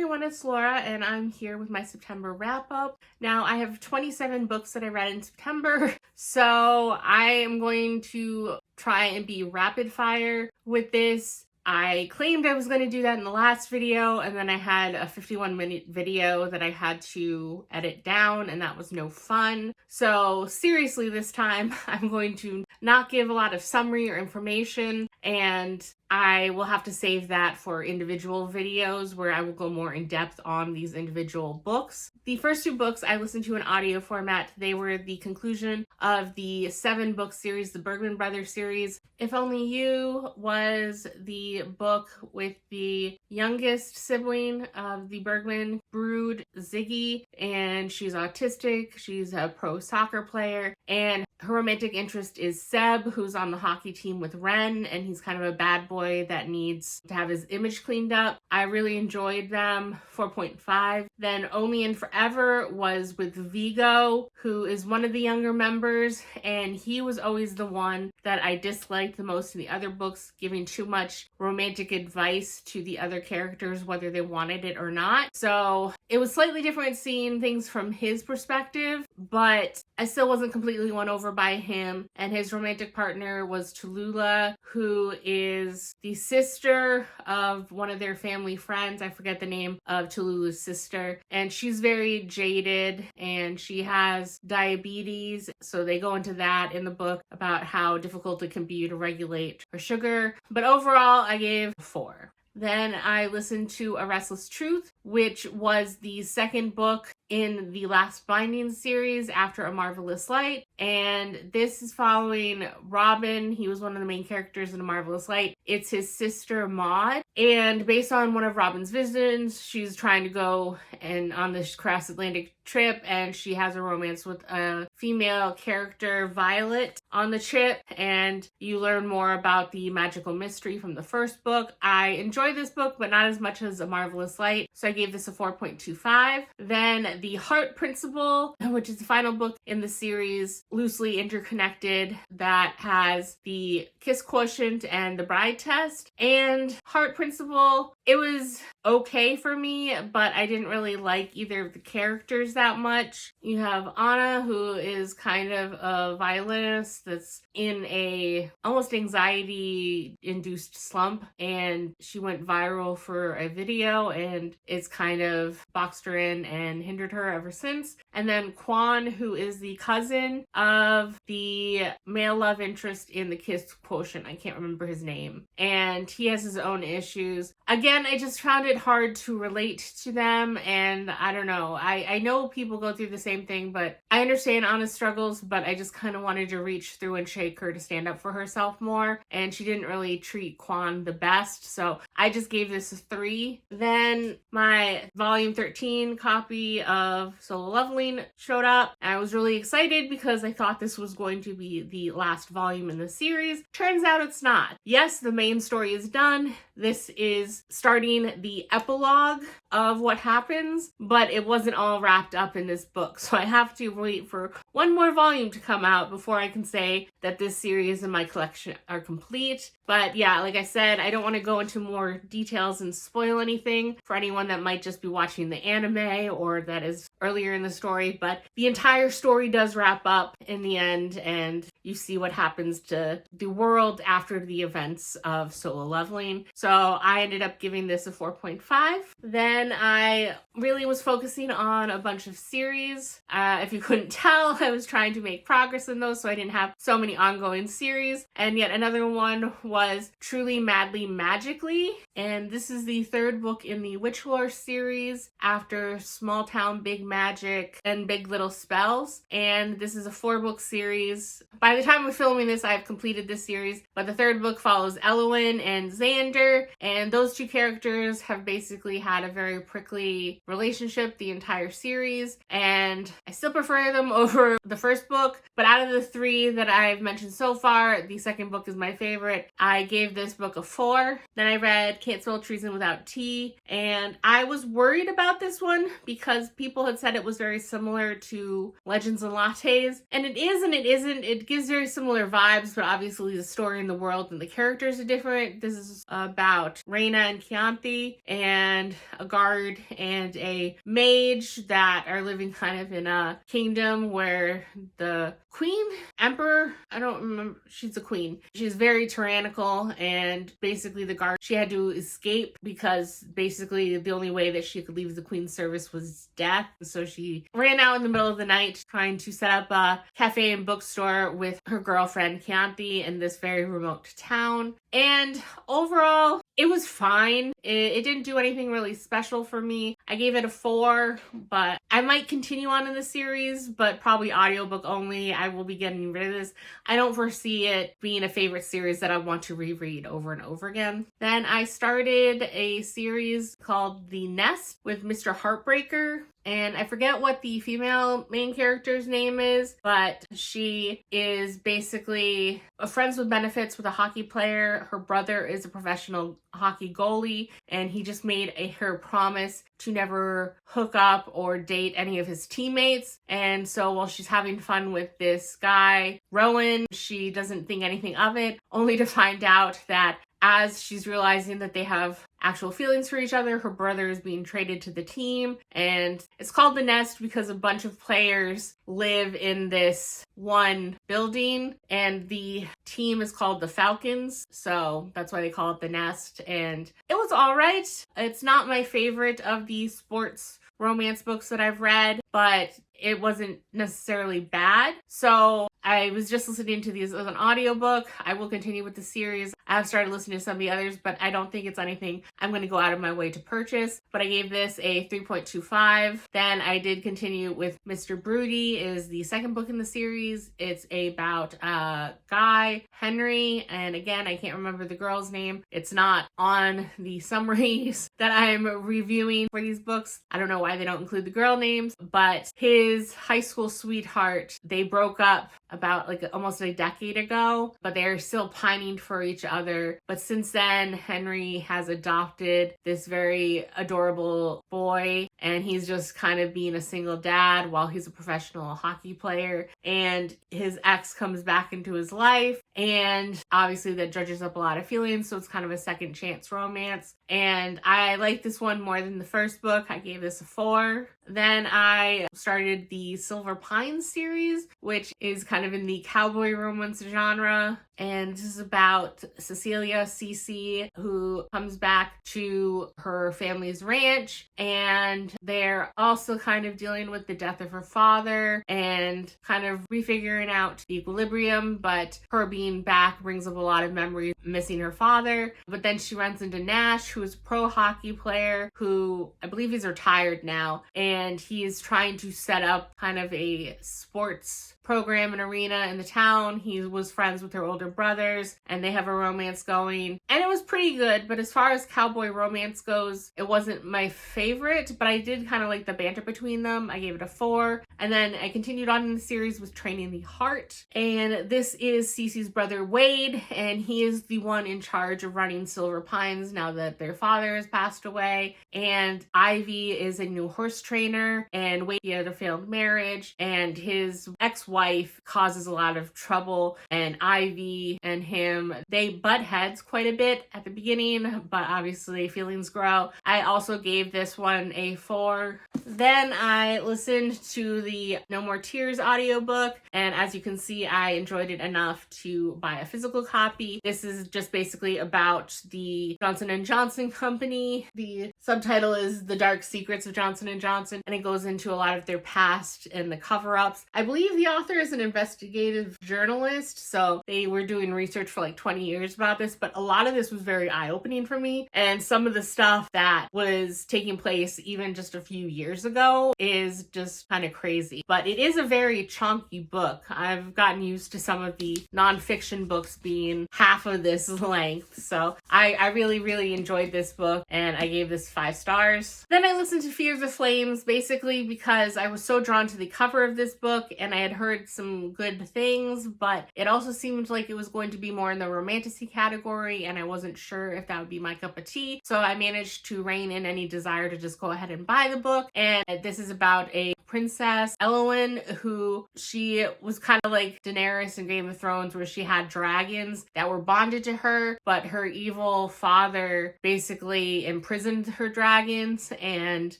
everyone, it's Laura, and I'm here with my September wrap-up. Now, I have 27 books that I read in September, so I am going to try and be rapid fire with this. I claimed I was going to do that in the last video, and then I had a 51-minute video that I had to edit down, and that was no fun. So seriously, this time I'm going to not give a lot of summary or information, and I will have to save that for individual videos where I will go more in depth on these individual books. The first two books I listened to in audio format. They were the conclusion of the 7-book series, the Bergman Brothers series. If Only You was the book with the youngest sibling of the Bergman brood, Ziggy, and she's autistic. She's a pro soccer player, and her romantic interest is Seb, who's on the hockey team with Ren, and he's kind of a bad boy that needs to have his image cleaned up. I really enjoyed them, 4.5. Then Only and Forever was with Vigo, who is one of the younger members, and he was always the one that I disliked the most in the other books, giving too much romantic advice to the other characters, whether they wanted it or not. So it was slightly different seeing things from his perspective, but I still wasn't completely won over by him. And his romantic partner was Tallulah, who is the sister of one of their family friends. I forget the name of Tallulah's sister. And she's very jaded and she has diabetes. So they go into that in the book about how difficult it can be to regulate her sugar. But overall, I gave 4. Then I listened to A Restless Truth, which was the second book in the Last Binding series after A Marvelous Light. And this is following Robin. He was one of the main characters in A Marvelous Light. It's his sister Maud. And based on one of Robin's visions, she's trying to go on this cross Atlantic trip, and she has a romance with a female character, Violet, on the trip. And you learn more about the magical mystery from the first book. I enjoyed this book, but not as much as A Marvelous Light, so I gave this a 4.25. Then The Heart Principle, which is the final book in the series, loosely interconnected, that has the Kiss Quotient and the Bride Test. And Heart Principle, it was okay for me, but I didn't really like either of the characters that much. You have Anna, who is kind of a violinist that's in a almost anxiety-induced slump, and she went viral for a video, and it's kind of boxed her in and hindered her ever since. And then Quan, who is the cousin of the male love interest in the Kiss Quotient. I can't remember his name. And he has his own issues. Again, I just found it hard to relate to them, and I don't know. I know people go through the same thing, but I understand Anna's struggles, but I just kind of wanted to reach through and shake her to stand up for herself more, and she didn't really treat Quan the best, so I just gave this a 3. Then my volume 13 copy of Solo Leveling showed up. I was really excited because I thought this was going to be the last volume in the series. Turns out it's not. Yes, the main story is done. This is starting the epilogue of what happens, but it wasn't all wrapped up in this book. So I have to wait for one more volume to come out before I can say that this series and my collection are complete. But yeah, like I said, I don't want to go into more details and spoil anything for anyone that might just be watching the anime or that is earlier in the story, but the entire story does wrap up in the end, and you see what happens to the world after the events of Solo Leveling. So I ended up giving this a 4.5. Then I really was focusing on a bunch of series. If you couldn't tell, I was trying to make progress in those, so I didn't have so many ongoing series. And yet another one was Truly Madly Magically, and this is the 3rd book in the Witch Lore series after Small Town Big Magic and Big Little Spells. And this is a 4-book series. By the time of filming this, I've completed this series, but the 3rd book follows Elowen and Xander, and those two characters have basically had a very prickly relationship the entire series. series, and I still prefer them over the first book. But out of the 3 that I've mentioned so far, the second book is my favorite. I gave this book a 4. Then I read Can't Spell Treason Without Tea, and I was worried about this one because people had said it was very similar to Legends and Lattes, and it is and it isn't. It gives very similar vibes, but obviously the story and the world and the characters are different. This is about Reina and Chianti and a guard and a mage that are living kind of in a kingdom where the queen, emperor, I don't remember, she's a queen. She's very tyrannical, and basically the guard, she had to escape because basically the only way that she could leave the queen's service was death. So she ran out in the middle of the night trying to set up a cafe and bookstore with her girlfriend Chianti in this very remote town. And overall, it was fine. It didn't do anything really special for me. I gave it a 4, but I might continue on in the series, but probably audiobook only. I will be getting rid of this. I don't foresee it being a favorite series that I want to reread over and over again. Then I started a series called The Nest with Mr. Heartbreaker. And I forget what the female main character's name is, but she is basically friends with benefits with a hockey player. Her brother is a professional hockey goalie, and he just made her promise to never hook up or date any of his teammates. And so while she's having fun with this guy, Rowan, she doesn't think anything of it, only to find out that as she's realizing that they have actual feelings for each other, her brother is being traded to the team. And it's called The Nest because a bunch of players live in this one building, and the team is called the Falcons. So that's why they call it The Nest. And it was all right. It's not my favorite of the sports romance books that I've read, but it wasn't necessarily bad. So I was just listening to these as an audiobook. I will continue with the series. I have started listening to some of the others, but I don't think it's anything I'm going to go out of my way to purchase. But I gave this a 3.25. Then I did continue with Mr. Broody is the second book in the series. It's about a guy, Henry, and again, I can't remember the girl's name. It's not on the summaries that I'm reviewing for these books. I don't know why they don't include the girl names, but his high school sweetheart, they broke up about almost a decade ago, but they're still pining for each other. But since then, Henry has adopted this very adorable boy, and he's just kind of being a single dad while he's a professional hockey player. And his ex comes back into his life, and obviously that dredges up a lot of feelings, so it's kind of a second chance romance. And I like this one more than the first book. I gave this a 4. Then I started the Silver Pines series, which is kind of in the cowboy romance genre. And this is about Cecilia, Cece, who comes back to her family's ranch, and they're also kind of dealing with the death of her father and kind of refiguring out the equilibrium, but her being back brings up a lot of memories missing her father. But then she runs into Nash, who is a pro hockey player who I believe he's retired now, and he is trying to set up kind of a sports program and arena in the town. He was friends with her older brothers, and they have a romance going, and it was pretty good. But as far as cowboy romance goes, it wasn't my favorite, but I did kind of like the banter between them. I gave it a 4. And then I continued on in the series with Training the Heart, and this is Cece's brother Wade, and he is the one in charge of running Silver Pines now that their father has passed away. And Ivy is a new horse trainer, and Wade had a failed marriage, and his ex-wife causes a lot of trouble, and Ivy and him, they butt heads quite a bit at the beginning, but obviously feelings grow. I also gave this one a 4. Then I listened to the No More Tears audiobook, and as you can see, I enjoyed it enough to buy a physical copy. This is just basically about the Johnson & Johnson company. The subtitle is The Dark Secrets of Johnson & Johnson, and it goes into a lot of their past and the cover-ups. I believe the author is an investigator investigative journalist, so they were doing research for like 20 years about this, but a lot of this was very eye-opening for me, and some of the stuff that was taking place even just a few years ago is just kind of crazy. But it is a very chunky book. I've gotten used to some of the nonfiction books being half of this length, so I really, really enjoyed this book, and I gave this 5 stars. Then I listened to Fear the Flames, basically because I was so drawn to the cover of this book, and I had heard some good things, but it also seemed like it was going to be more in the romantasy category, and I wasn't sure if that would be my cup of tea, so I managed to rein in any desire to just go ahead and buy the book. And this is about a princess, Eowyn, who she was kind of like Daenerys in Game of Thrones, where she had dragons that were bonded to her, but her evil father basically imprisoned her dragons, and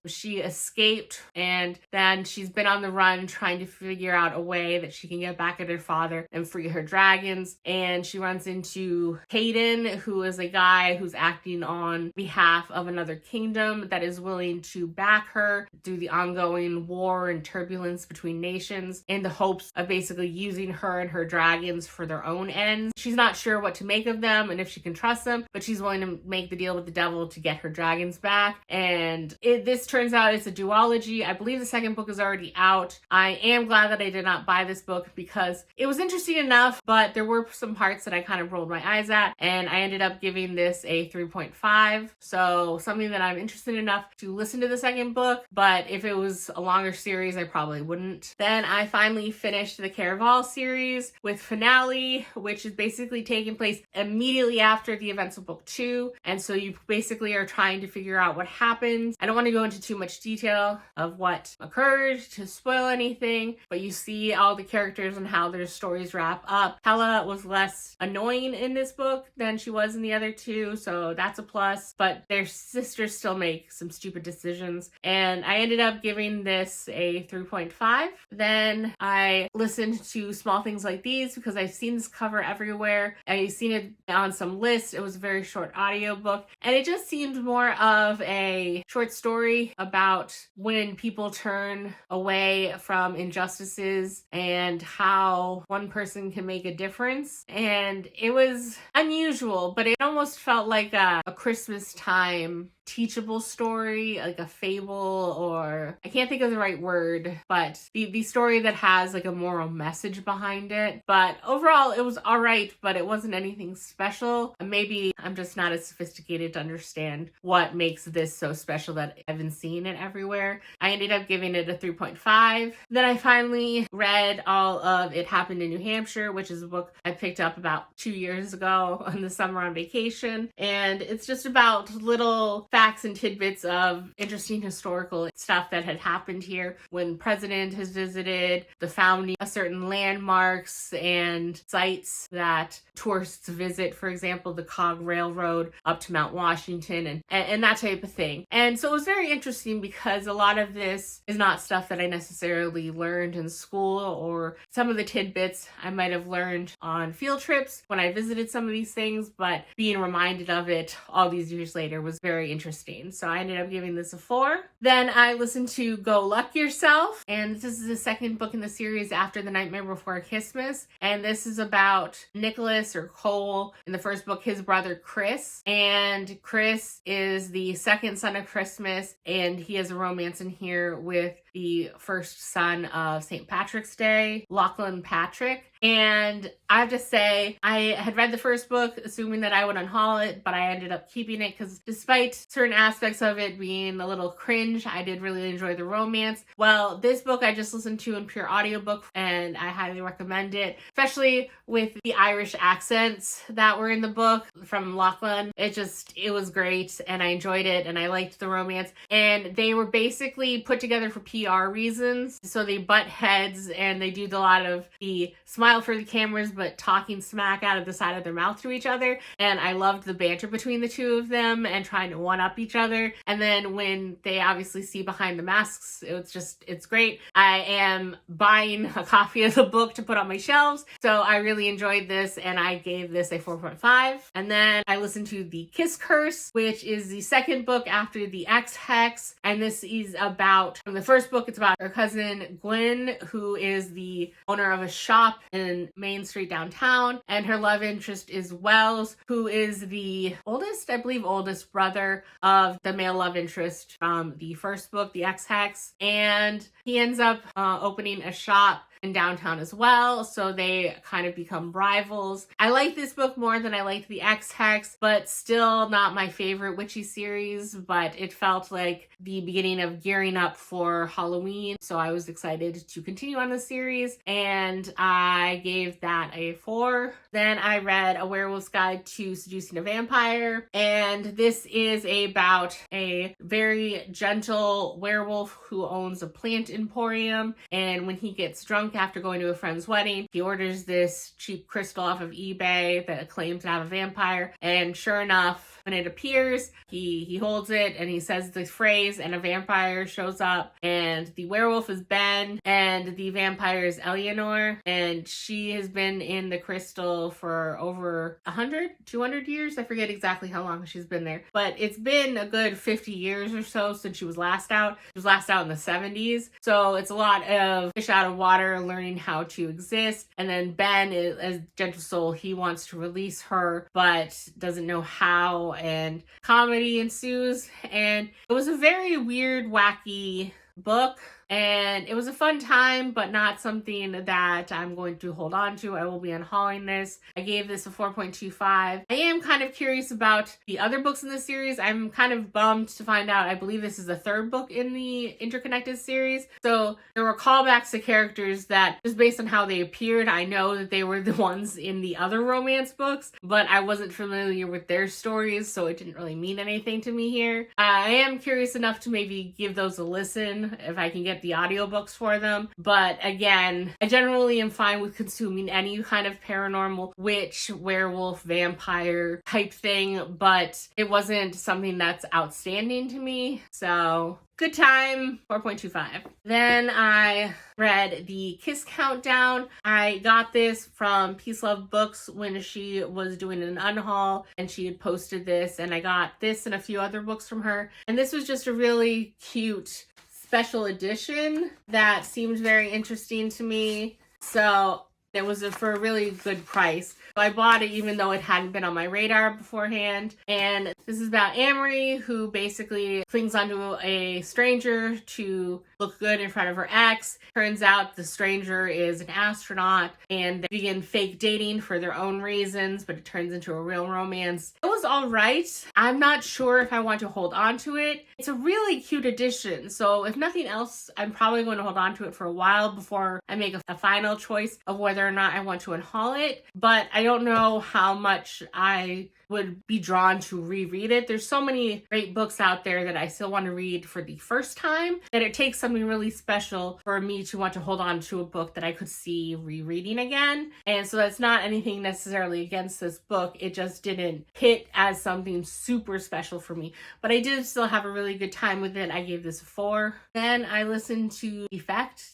she escaped, and then she's been on the run trying to figure out a way that she can get back at her father and free her dragons. And she runs into Hayden, who is a guy who's acting on behalf of another kingdom that is willing to back her through the ongoing war and turbulence between nations, in the hopes of basically using her and her dragons for their own ends. She's not sure what to make of them and if she can trust them, but she's willing to make the deal with the devil to get her dragons back. And this turns out it's a duology. I believe the second book is already out. I am glad that I did not buy this book because it was interesting enough, but there were some parts that I kind of rolled my eyes at, and I ended up giving this a 3.5. So something that I'm interested enough to listen to the second book, but if it was a longer series, I probably wouldn't. Then I finally finished the Caraval series with Finale, which is basically taking place immediately after the events of book 2. And so you basically are trying to figure out what happens. I don't want to go into too much detail of what occurred to spoil anything, but you see all the characters and how their stories wrap up. Hela was less annoying in this book than she was in the other two, so that's a plus, but their sisters still make some stupid decisions, and I ended up giving this a 3.5. Then I listened to Small Things Like These because I've seen this cover everywhere. I've seen it on some lists. It was a very short audiobook, and it just seemed more of a short story about when people turn away from injustices and how one person can make a difference. And it was unusual, but it almost felt like a Christmas time teachable story, like a fable, or I can't think of the right word, but the story that has like a moral message behind it. But overall it was all right, but it wasn't anything special. Maybe I'm just not as sophisticated to understand what makes this so special that I haven't seen it everywhere. I ended up giving it a 3.5. Then I finally read all of It Happened in New Hampshire, which is a book I picked up about 2 years ago in the summer on vacation, and it's just about little facts and tidbits of interesting historical stuff that had happened here when president has visited, the founding of certain landmarks and sites that tourists visit, for example, the Cog Railroad up to Mount Washington and that type of thing. And so it was very interesting because a lot of this is not stuff that I necessarily learned in school, or some of the tidbits I might have learned on field trips when I visited some of these things, but being reminded of it all these years later was very interesting. So I ended up giving this a 4. Then I listened to Go Luck Yourself, and this is the second book in the series after The Nightmare Before Christmas, and this is about Nicholas, or Cole, in the first book, his brother Chris, and Chris is the second son of Christmas, and he has a romance in here with the first son of St. Patrick's Day, Lachlan Patrick. And I have to say, I had read the first book assuming that I would unhaul it, but I ended up keeping it because despite certain aspects of it being a little cringe, I did really enjoy the romance. Well, this book I just listened to in pure audiobook, and I highly recommend it, especially with the Irish accents that were in the book from Lachlan. It was great, and I enjoyed it, and I liked the romance. And they were basically put together for PR reasons, so they butt heads, and they do a lot of the smile for the cameras but talking smack out of the side of their mouth to each other, and I loved the banter between the two of them and trying to one up each other. And then when they obviously see behind the masks. It's great. I am buying a copy of the book to put on my shelves. So I really enjoyed this and I gave this a 4.5. And then I listened to The Kiss Curse, which is the second book after The X Hex. And this is about, in the first book, it's about her cousin Gwen, who is the owner of a shop in Main Street downtown. And her love interest is Wells, who is the oldest brother of the male love interest from the first book, The X Hex. And he ends up opening a shop in downtown as well, so they kind of become rivals. I like this book more than I liked The X Hex, but still not my favorite witchy series, but it felt like the beginning of gearing up for Halloween, so I was excited to continue on the series, and I gave that a 4. Then I read A Werewolf's Guide to Seducing a Vampire, and this is about a very gentle werewolf who owns a plant emporium, and when he gets drunk after going to a friend's wedding, he orders this cheap crystal off of eBay that claims to have a vampire, and sure enough, when it appears, he holds it and he says the phrase and a vampire shows up, and the werewolf is Ben and the vampire is Eleanor, and she has been in the crystal for over 200 years. I forget exactly how long she's been there, but it's been a good 50 years or so since she was last out. She was last out in the 70s, so it's a lot of fish out of water, learning how to exist. And then Ben, as gentle soul, he wants to release her but doesn't know how, and comedy ensues. And it was a very weird, wacky book, and it was a fun time, but not something that I'm going to hold on to. I will be unhauling this. I gave this a 4.25. I am kind of curious about the other books in the series. I'm kind of bummed to find out, I believe this is the third book in the interconnected series. So there were callbacks to characters that, just based on how they appeared, I know that they were the ones in the other romance books, but I wasn't familiar with their stories, so it didn't really mean anything to me here. I am curious enough to maybe give those a listen if I can get the audiobooks for them. But again, I generally am fine with consuming any kind of paranormal witch, werewolf, vampire type thing, but it wasn't something that's outstanding to me. So good time, 4.25. Then I read The Kiss Countdown. I got this from Peace Love Books when she was doing an unhaul, and she had posted this, and I got this and a few other books from her. And this was just a really cute special edition that seemed very interesting to me. So it was for a really good price. So I bought it even though it hadn't been on my radar beforehand. And this is about Amory, who basically clings onto a stranger to look good in front of her ex. Turns out the stranger is an astronaut, and they begin fake dating for their own reasons, but it turns into a real romance. It was all right. I'm not sure if I want to hold on to it. It's a really cute edition, so if nothing else, I'm probably going to hold on to it for a while before I make a final choice of whether or not I want to unhaul it. But I don't know how much I would be drawn to reread it. There's so many great books out there that I still want to read for the first time that it takes something really special for me to want to hold on to a book that I could see rereading again. And so that's not anything necessarily against this book. It just didn't hit as something super special for me. But I did still have a really good time with it. I gave this a 4. Then I listened to Defect.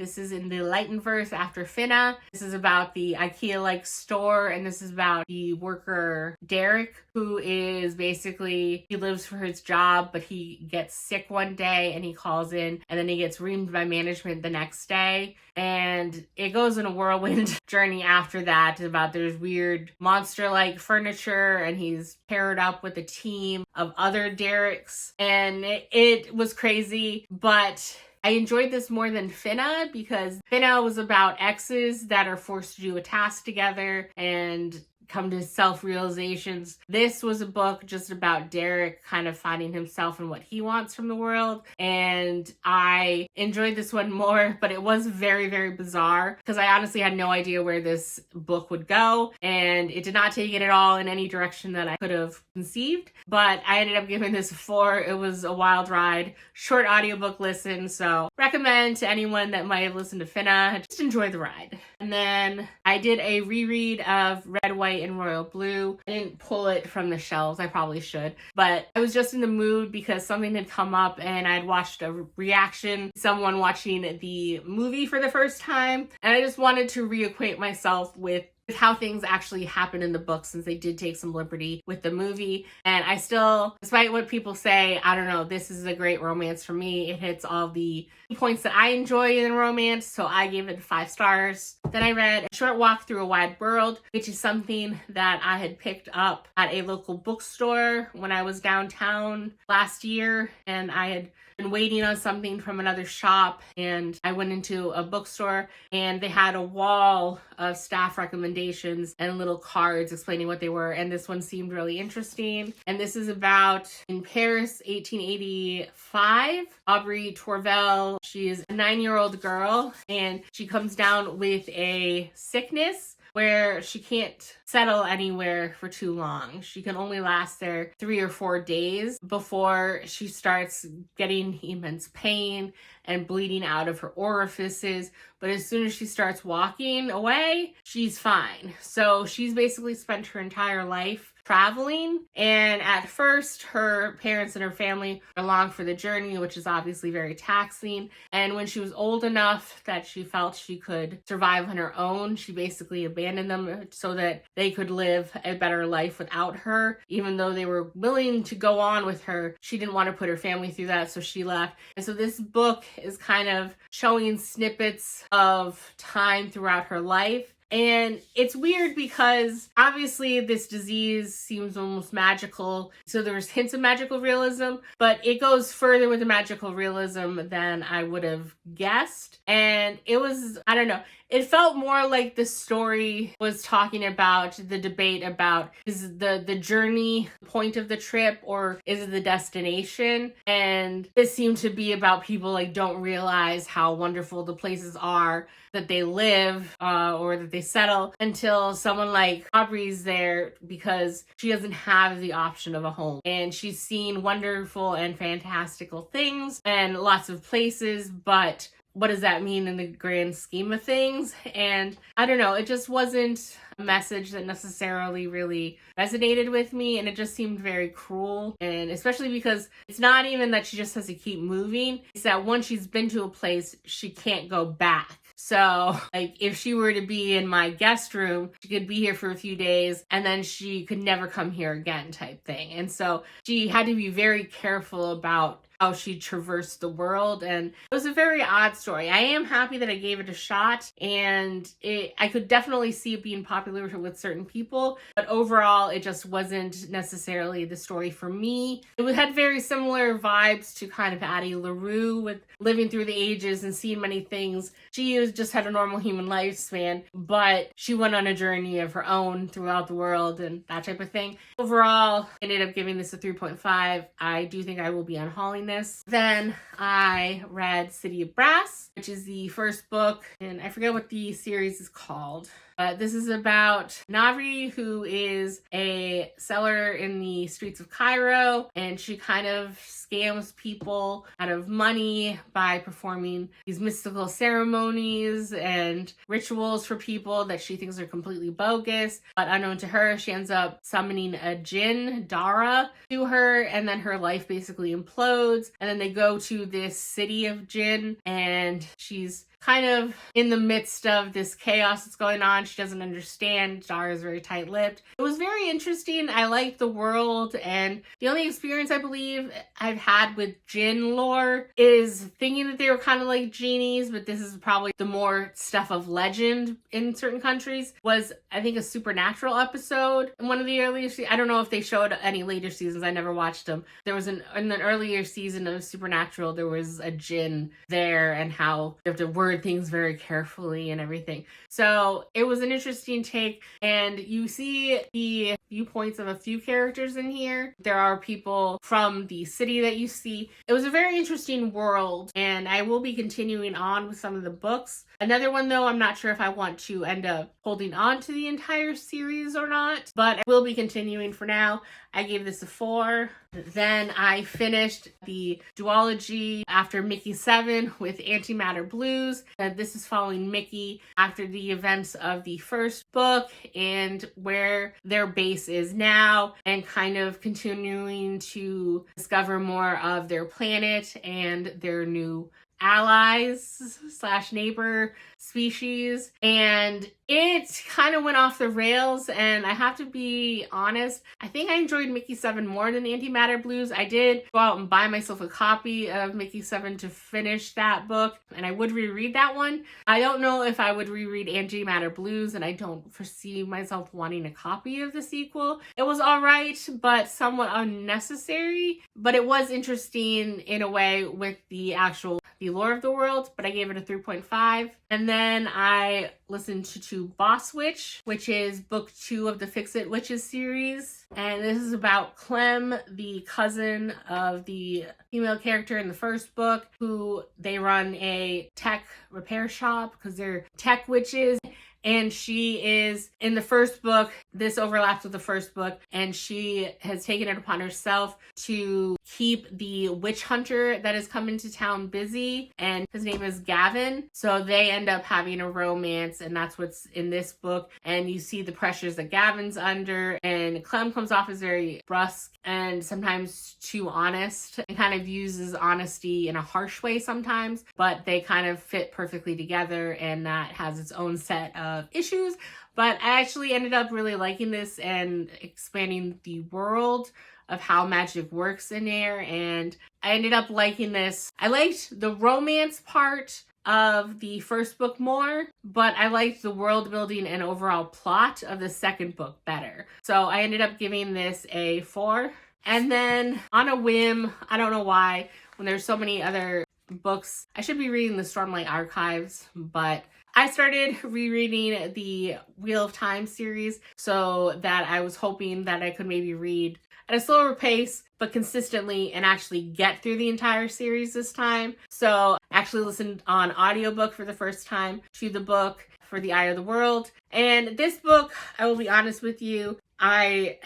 This is in the Lightenverse after Finna. This is about the IKEA-like store, and this is about the worker Derek, who is basically, he lives for his job, but he gets sick one day and he calls in, and then he gets reamed by management the next day. And it goes in a whirlwind journey after that about there's weird monster-like furniture, and he's paired up with a team of other Dereks, and it was crazy, but I enjoyed this more than Finna because Finna was about exes that are forced to do a task together and come to self-realizations. This was a book just about Derek kind of finding himself and what he wants from the world. And I enjoyed this one more, but it was very, very bizarre because I honestly had no idea where this book would go. And it did not take it at all in any direction that I could have conceived. But I ended up giving this a 4. It was a wild ride, short audiobook listen. So recommend to anyone that might have listened to Finna, just enjoy the ride. And then I did a reread of Red, White, white and royal blue. I didn't pull it from the shelves. I probably should. But I was just in the mood because something had come up and I'd watched a reaction, someone watching the movie for the first time. And I just wanted to reacquaint myself with how things actually happen in the book, since they did take some liberty with the movie. And I still, despite what people say, I don't know, this is a great romance for me. It hits all the points that I enjoy in romance, so I gave it 5 stars. Then I read A Short Walk Through a Wide World, which is something that I had picked up at a local bookstore when I was downtown last year, and I had been waiting on something from another shop, and I went into a bookstore and they had a wall of staff recommendations and little cards explaining what they were, and this one seemed really interesting. And this is about, in Paris, 1885, Aubrey Tourvel, she is a 9-year-old girl and she comes down with a sickness where she can't settle anywhere for too long. She can only last there 3 or 4 days before she starts getting immense pain and bleeding out of her orifices. But as soon as she starts walking away, she's fine. So she's basically spent her entire life traveling, and at first her parents and her family are along for the journey, which is obviously very taxing. And when she was old enough that she felt she could survive on her own, she basically abandoned them so that they could live a better life without her. Even though they were willing to go on with her, she didn't want to put her family through that, so she left. And so this book is kind of showing snippets of time throughout her life. And it's weird because obviously this disease seems almost magical. So there's hints of magical realism, but it goes further with the magical realism than I would have guessed. And it was, I don't know, it felt more like the story was talking about the debate about, is the journey the point of the trip, or is it the destination? And this seemed to be about people like don't realize how wonderful the places are that they live or that they settle until someone like Aubrey's there, because she doesn't have the option of a home. And she's seen wonderful and fantastical things and lots of places, but what does that mean in the grand scheme of things? And I don't know, it just wasn't a message that necessarily really resonated with me, and it just seemed very cruel. And especially because it's not even that she just has to keep moving, it's that once she's been to a place, she can't go back. So, like, if she were to be in my guest room, she could be here for a few days and then she could never come here again type thing. And so she had to be very careful about how she traversed the world, and it was a very odd story. I am happy that I gave it a shot, and I could definitely see it being popular with certain people, but overall it just wasn't necessarily the story for me. It had very similar vibes to kind of Addie LaRue with living through the ages and seeing many things. She just had a normal human lifespan, but she went on a journey of her own throughout the world and that type of thing. Overall, I ended up giving this a 3.5. I do think I will be unhauling this. Then I read City of Brass, which is the first book, and I forget what the series is called. This is about Navri, who is a seller in the streets of Cairo, and she kind of scams people out of money by performing these mystical ceremonies and rituals for people that she thinks are completely bogus. But unknown to her, she ends up summoning a jinn, Dara, to her, and then her life basically implodes. And then they go to this city of jinn, and she's kind of in the midst of this chaos that's going on. She doesn't understand. Dara is very tight-lipped. It was very interesting. I liked the world, and the only experience I believe I've had with jinn lore is thinking that they were kind of like genies, but this is probably the more stuff of legend in certain countries, was I think a supernatural episode in one of the earlier I don't know if they showed any later seasons. I never watched them. There was in an earlier season of Supernatural, there was a jinn there and how you have to word things very carefully and everything. So it was an interesting take, and you see the viewpoints of a few characters in here. There are people from the city that you see. It was a very interesting world, and I will be continuing on with some of the books. Another one, though, I'm not sure if I want to end up holding on to the entire series or not, but I will be continuing for now. I gave this a 4. Then I finished the duology after Mickey 7 with Antimatter Blues. And this is following Mickey after the events of the first book and where their base is now, and kind of continuing to discover more of their planet and their new allies / neighbor species. And it kind of went off the rails, and I have to be honest, I think I enjoyed Mickey 7 more than Antimatter Blues. I did go out and buy myself a copy of Mickey 7 to finish that book, and I would reread that one. I don't know if I would reread Antimatter Blues, and I don't foresee myself wanting a copy of the sequel. It was alright, but somewhat unnecessary, but it was interesting in a way with the lore of the world, but I gave it a 3.5. And then I listened to Boss Witch, which is book 2 of the Fix It Witches series. And this is about Clem, the cousin of the female character in the first book, who they run a tech repair shop because they're tech witches. And she is, in the first book, this overlaps with the first book, and she has taken it upon herself to keep the witch hunter that has come into town busy, and his name is Gavin. So they end up having a romance, and that's what's in this book. And you see the pressures that Gavin's under, and Clem comes off as very brusque and sometimes too honest, and kind of uses honesty in a harsh way sometimes, but they kind of fit perfectly together, and that has its own set of issues. But I actually ended up really liking this and expanding the world of how magic works in there, and I ended up liking this. I liked the romance part of the first book more, but I liked the world building and overall plot of the second book better. So I ended up giving this a 4. And then on a whim, I don't know why, when there's so many other books, I should be reading the Stormlight Archives, but I started rereading the Wheel of Time series, so that I was hoping that I could maybe read at a slower pace, but consistently, and actually get through the entire series this time. So I actually listened on audiobook for the first time to the book for The Eye of the World. And this book, I will be honest with you, I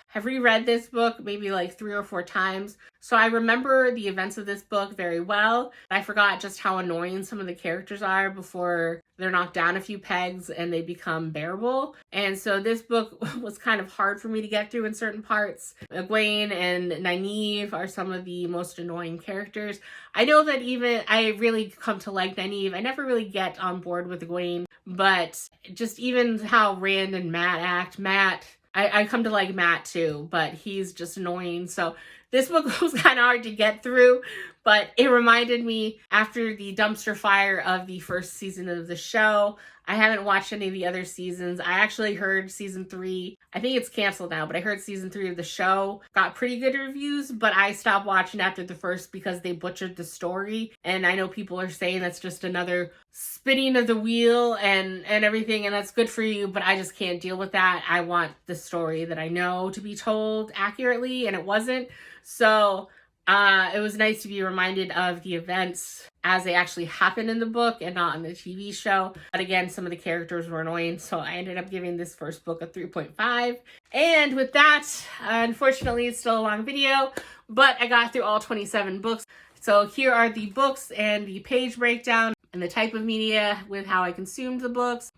have reread this book maybe like 3 or 4 times. So I remember the events of this book very well. I forgot just how annoying some of the characters are before they're knocked down a few pegs and they become bearable. And so this book was kind of hard for me to get through in certain parts. Egwene and Nynaeve are some of the most annoying characters. I know that even I really come to like Nynaeve. I never really get on board with Egwene, but just even how Rand and Matt act. I come to like Matt too, but he's just annoying. So this book was kind of hard to get through, but it reminded me after the dumpster fire of the first season of the show. I haven't watched any of the other seasons. I actually heard season 3, I think it's canceled now, but I heard season 3 of the show got pretty good reviews, but I stopped watching after the first because they butchered the story. And I know people are saying that's just another spinning of the wheel and everything, and that's good for you, but I just can't deal with that. I want the story that I know to be told accurately, and it wasn't. So it was nice to be reminded of the events as they actually happened in the book and not in the TV show. But again, some of the characters were annoying, so I ended up giving this first book a 3.5. And with that, unfortunately, it's still a long video, but I got through all 27 books. So here are the books and the page breakdown and the type of media with how I consumed the books.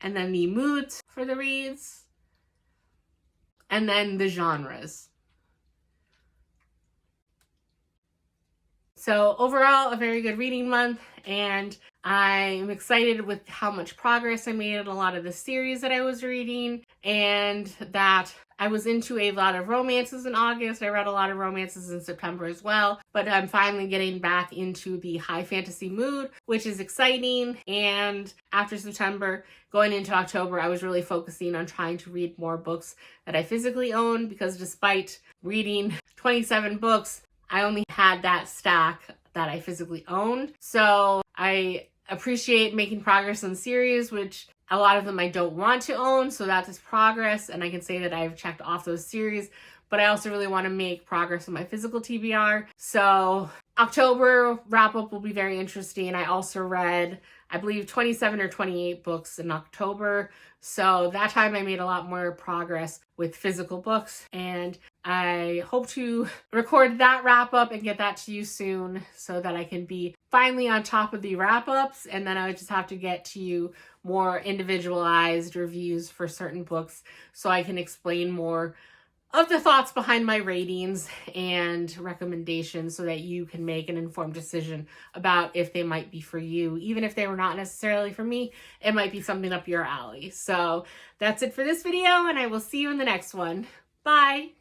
And then the moods for the reads. And then the genres. So overall, a very good reading month, and I'm excited with how much progress I made in a lot of the series that I was reading, and that I was into a lot of romances in August. I read a lot of romances in September as well, but I'm finally getting back into the high fantasy mood, which is exciting. And after September, going into October, I was really focusing on trying to read more books that I physically own, because despite reading 27 books, I only had that stack that I physically owned. So I appreciate making progress on series, which a lot of them I don't want to own. So that is progress. And I can say that I've checked off those series, but I also really want to make progress on my physical TBR. So October wrap up will be very interesting. I also read I believe 27 or 28 books in October. So that time I made a lot more progress with physical books, and I hope to record that wrap up and get that to you soon so that I can be finally on top of the wrap ups, and then I would just have to get to you more individualized reviews for certain books so I can explain more of the thoughts behind my ratings and recommendations so that you can make an informed decision about if they might be for you. Even if they were not necessarily for me, it might be something up your alley. So that's it for this video, and I will see you in the next one. Bye!